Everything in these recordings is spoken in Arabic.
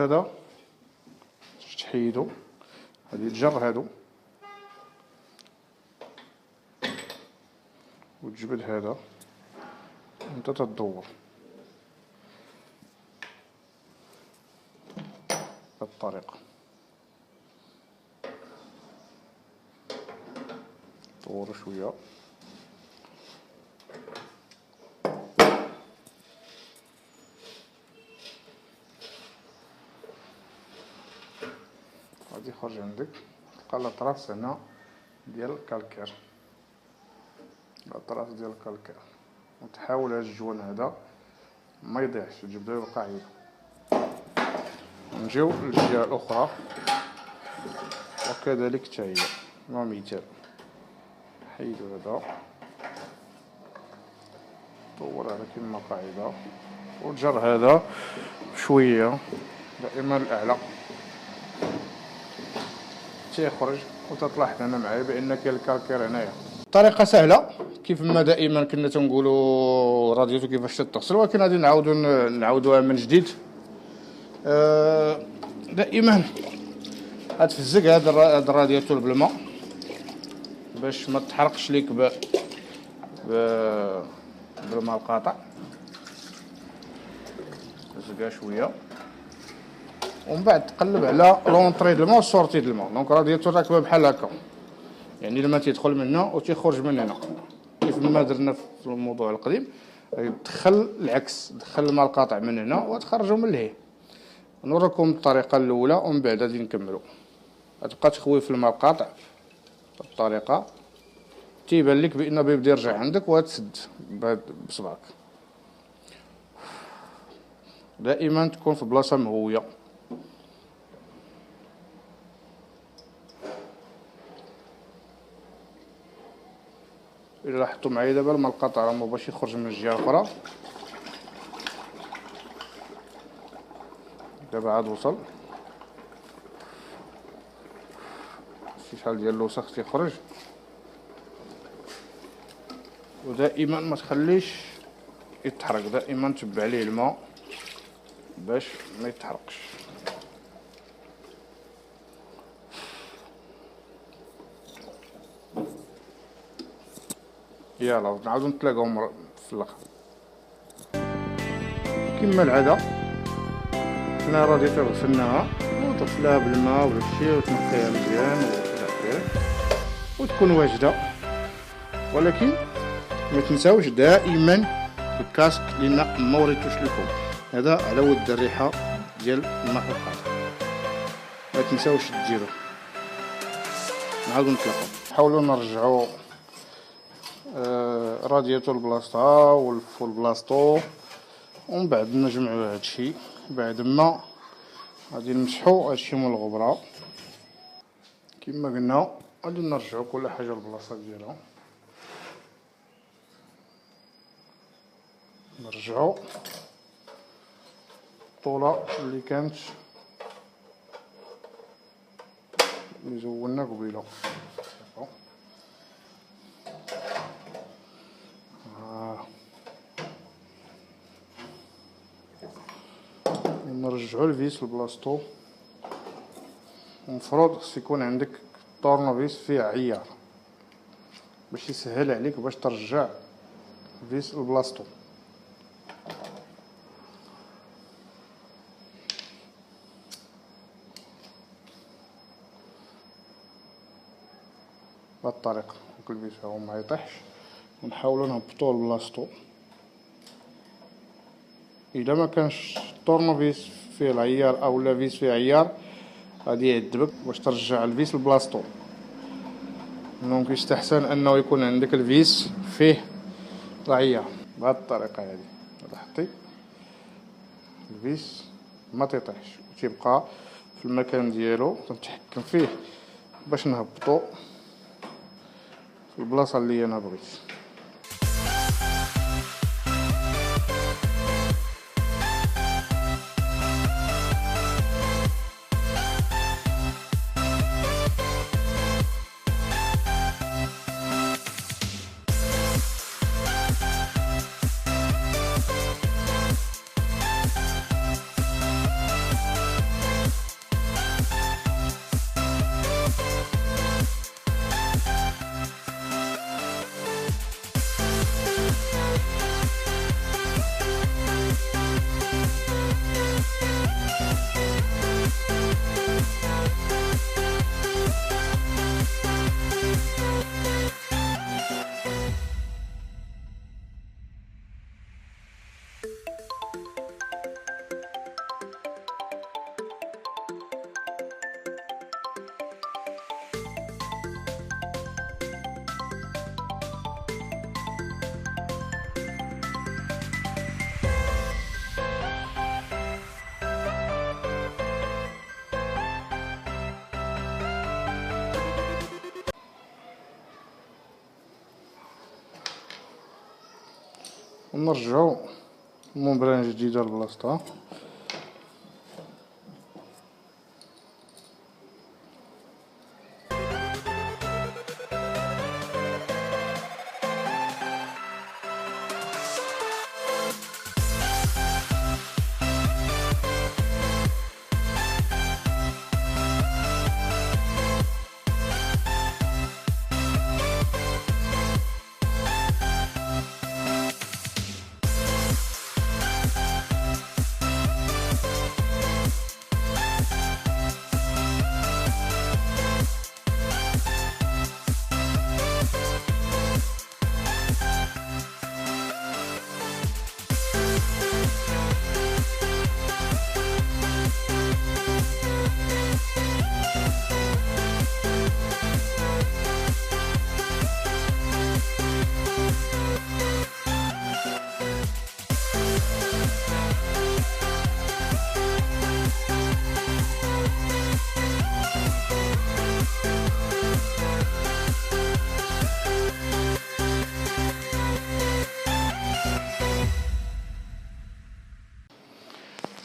هذا تحيدو، غادي تجر هادو وتجبد هذا وانت تدور بهذه الطريقة. دورو شوية غادي يخرج عندك، تلقى الاطراف هنا ديال الكالكير، الاطراف ديال الكالكير، وتحاول هاد الجوان هذا ما يضيعش وتجبد له القاعدة. نجيو للجهة الأخرى وكذلك حتى هي مثال. حيدو هذا دور على كيما قاعدة وتجر هذا شوية دائما الأعلى تيخرج، وتتلاحظ هنا معايا بأن كاين الكالكير هنايا. طريقة سهلة كيف ما دائما كنا تنقولوا راديوتو كيفاش تغسل، ولكن غادي نعاودوها من جديد. دائما غتفزق هاد الرادياتور بالماء باش ما تحرقش ليك بالماء القاطع. زقها شويه ومن بعد تقلب على لونطري د الماء والسورتي د الماء. دونك الرادياتور راكبه بحال هكا، يعني الماء تيدخل من هنا وتيخرج من هنا كيف ما درنا في الموضوع القديم. تدخل العكس، تدخل الماء القاطع من هنا وتخرجه من لهيه. نوريكم الطريقه الاولى ومن بعد غادي نكملوا. غتبقى تخوي في الماء القاطع بالطريقه، تيبان لك بان بيبدا يرجع عندك وتسد بصبعك. دائما تكون في بلاصه مهويه. الا لاحظتوا معايا دابا الماء القاطع راه ما باش يخرج من الجهه الاخرى. دابا عاد وصل، شحال ديال الوسخ تيخرج. ودائما ما تخليش يتحرق، دائما تبع ليه الماء باش ما يتحرقش. يلا نعاودو نتلاقاو في الاخر. كما العاده حنا رادياتور غسلناها وتغسلها بالماء وداكشي وتنقيها مزيان والى اخره وتكون واجده. ولكن ما تنساوش دائما الكاسك لان ما وريتوش لكم، هذا على ود الريحه ديال الماء القاطع، ما تنساوش ديروه. نعاودو نتلاقاو، نحاولوا نرجعوا رادياتور لبلاصتها والفول بلاصتو، ومن بعد نجمعوا هادشي. بعد ما غادي نمسحوا هادشي من الغبره كما قلنا، غادي نرجعوا كل حاجه لبلاصتها ديالها. نرجعوا الطوله اللي كانت اللي زولنا قبيله. نرجعوا الفيس لبلاصتو. المفروض خص يكون عندك طورنوفيس فيه عيار باش يسهل عليك باش ترجع الفيس لبلاصتو. بهذه الطريقه الفيس هو ما يطيحش، ونحاولوا نهبطوه لبلاصتو. الا ما كانش الطورنوفيس فيه العيار او لا فيس فيه عيار غادي يعذبك باش ترجع الفيس لبلاصتو. دونك يستحسن انه يكون عندك الفيس فيه العيار بهذه الطريقه هذه. حطي الفيس ما تيطيحش وتيبقى في المكان ديالو، تنتحكم فيه باش نهبطو في البلاصه اللي انا بغيت. ونرجعو الممبران جديدة لبلاصتها.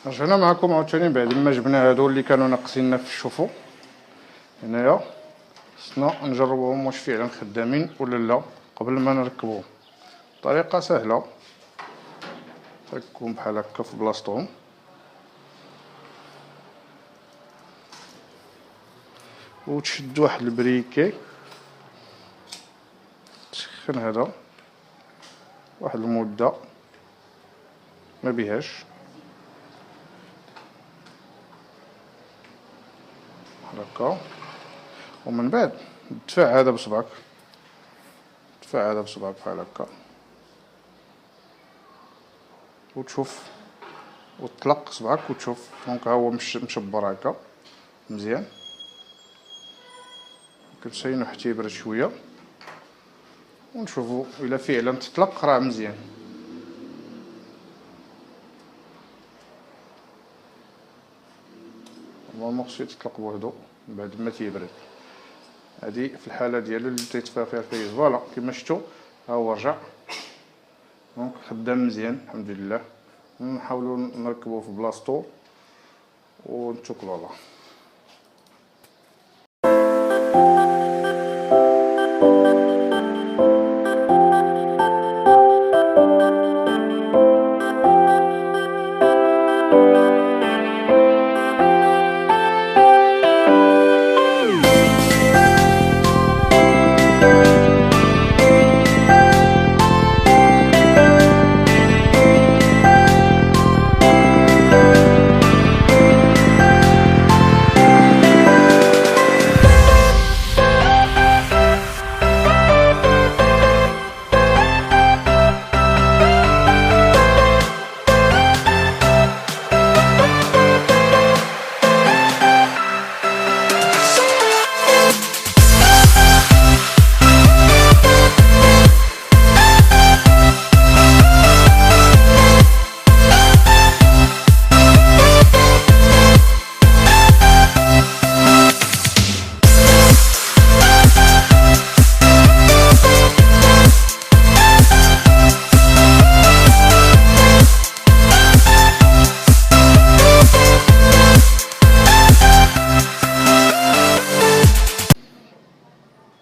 رجعنا معكم عاوتاني بعد ما جبنا هادو اللي كانوا ناقصيننا في الشوفو. هنايا خصنا نجربوهم واش فعلا خدامين ولا لا قبل ما نركبوهم. طريقه سهله، تركبهم بحال هكا في بلاصتهم، وتشد واحد البريكي، تسخن هذا واحد المده ما بيهاش هكا، ومن بعد دفع هذا بصبعك، دفع هذا بصبعك بحال هكا، وتشوف وتطلق صبعك وتشوف. دونك ها هو مشبر هكا مزيان. كنسينو حتى يبرد شويه ونشوفو الا فعلا تطلق راه مزيان. نورمالمون خصو يتطلق بوحدو من بعد ما تيبرد. هادي في الحاله ديالو اللي تيطفى فيها الفيز. فوالا كما شفتو ها هو رجع، دونك خدام مزيان الحمد لله. نحاولو نركبوه في بلاصتو ونتوكلو على الله.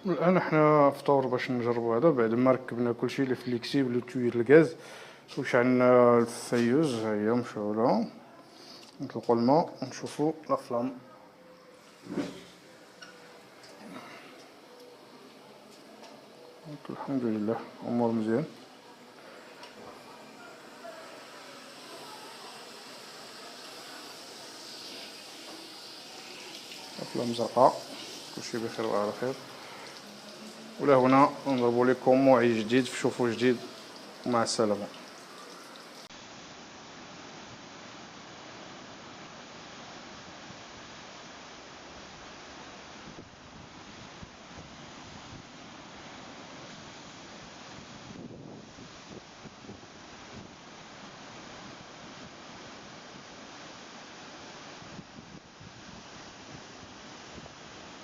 الان حنا فطور باش نجربوا هذا بعد ما ركبنا كلشي لي فليكسيبل وتوير الغاز وشعلنا الفيوز. ها هي مشعوله، نطلقوا الماء ونشوفوا لا فلام. الحمد لله امور مزيان. افلام زرقاء، كلشي بخير وعلى خير. ولا هنا نضربوا لكم موعد جديد في شوفو جديد، مع السلامه.